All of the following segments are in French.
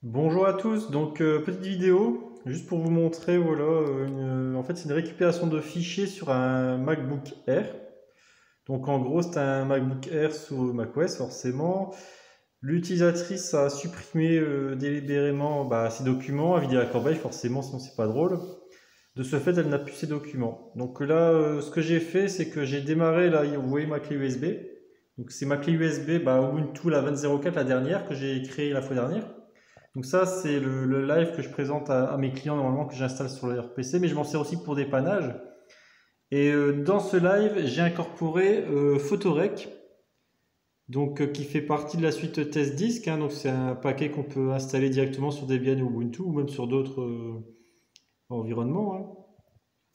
Bonjour à tous, donc petite vidéo, juste pour vous montrer, voilà, en fait c'est une récupération de fichiers sur un MacBook Air. Donc en gros c'est un MacBook Air sous macOS forcément. L'utilisatrice a supprimé délibérément ses documents, a vidé la corbeille forcément, sinon c'est pas drôle. De ce fait elle n'a plus ses documents. Donc là ce que j'ai fait c'est que j'ai démarré, là vous voyez ma clé USB. Donc c'est ma clé USB Ubuntu la 20.04, la dernière que j'ai créée la fois dernière. Donc ça, c'est le live que je présente à mes clients normalement que j'installe sur leur PC, mais je m'en sers aussi pour dépannage. Et dans ce live, j'ai incorporé Photorec, donc qui fait partie de la suite Test Disk. Donc c'est un paquet qu'on peut installer directement sur Debian ou Ubuntu ou même sur d'autres environnements.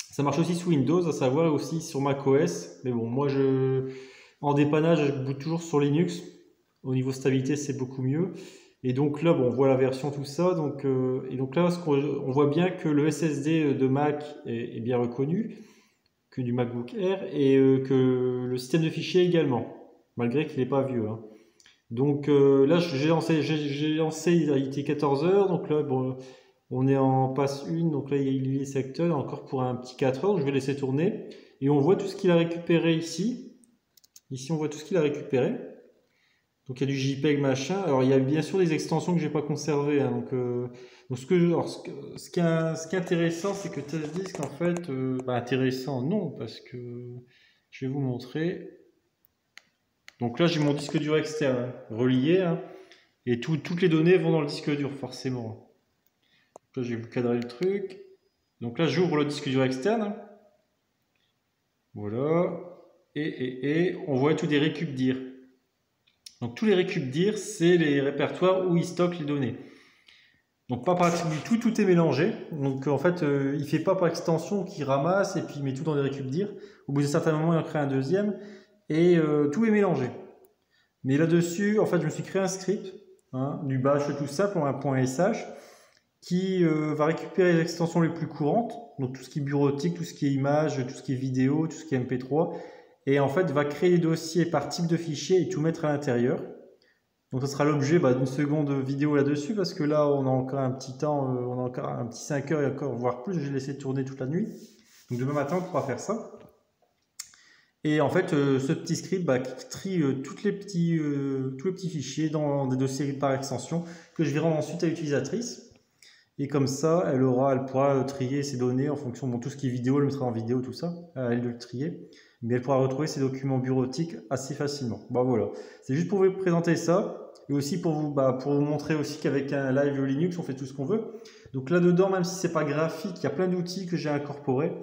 Ça marche aussi sous Windows, à savoir aussi sur macOS. Mais bon, moi en dépannage, je boot toujours sur Linux. Au niveau stabilité, c'est beaucoup mieux. Et donc là, bon, on voit la version, tout ça. Et donc là, on voit bien que le SSD de Mac est bien reconnu, que du MacBook Air, et que le système de fichiers également, malgré qu'il n'est pas vieux. Donc là, j'ai lancé, il était 14 heures. Donc là, bon, on est en passe 1. Donc là, il est secteur, encore pour un petit 4 heures. Je vais laisser tourner. Et on voit tout ce qu'il a récupéré ici. Ici, on voit tout ce qu'il a récupéré. Donc il y a du JPEG machin. Alors il y a bien sûr des extensions que j'ai pas conservées. Donc ce qui est intéressant, c'est que TestDisk en fait, intéressant non, parce que je vais vous montrer. Donc là j'ai mon disque dur externe relié, et toutes les données vont dans le disque dur forcément. Donc là je vais vous cadrer le truc. Donc là j'ouvre le disque dur externe. Voilà. Et on voit tous des récup dir. Donc tous les récup dir, c'est les répertoires où ils stockent les données. Donc pas par attribut, tout est mélangé. Donc en fait, il fait pas par extension qu'il ramasse et puis il met tout dans des récup dir. Au bout d'un certain moment, il en crée un deuxième et tout est mélangé. Mais là-dessus, en fait, je me suis créé un script, du bash tout simple, en un .sh, qui va récupérer les extensions les plus courantes, donc tout ce qui est bureautique, tout ce qui est image, tout ce qui est vidéo, tout ce qui est MP3, et en fait va créer des dossiers par type de fichier et tout mettre à l'intérieur. Donc ça sera l'objet d'une seconde vidéo là-dessus, parce que là on a encore un petit temps, on a encore un petit 5 heures et encore voire plus, je vais laisser tourner toute la nuit. Donc demain matin on pourra faire ça. Et en fait ce petit script qui trie tous les petits fichiers dans des dossiers par extension que je vais rendre ensuite à l'utilisatrice. Et comme ça, elle pourra trier ses données en fonction de tout ce qui est vidéo, elle mettra en vidéo, tout ça, à elle de le trier. Mais elle pourra retrouver ses documents bureautiques assez facilement. Voilà, c'est juste pour vous présenter ça, et aussi pour vous montrer aussi qu'avec un live Linux, on fait tout ce qu'on veut. Donc là-dedans, même si c'est pas graphique, il y a plein d'outils que j'ai incorporés,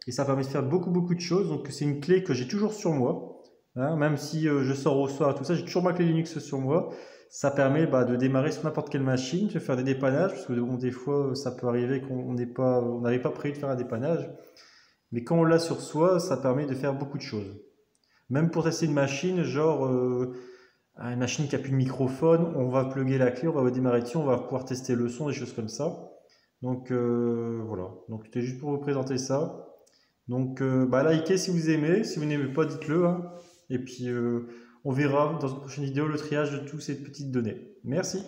et ça permet de faire beaucoup de choses. Donc c'est une clé que j'ai toujours sur moi, même si je sors au soir, tout ça, j'ai toujours ma clé Linux sur moi. Ça permet de démarrer sur n'importe quelle machine, de faire des dépannages, parce que des fois ça peut arriver qu'on n'avait pas prévu de faire un dépannage. Mais quand on l'a sur soi, ça permet de faire beaucoup de choses. Même pour tester une machine, genre une machine qui n'a plus de microphone, on va plugger la clé, on va démarrer dessus, on va pouvoir tester le son, des choses comme ça. Donc voilà, donc c'était juste pour vous présenter ça. Donc likez si vous aimez, si vous n'aimez pas, dites-le. Et puis on verra dans une prochaine vidéo le triage de toutes ces petites données. Merci.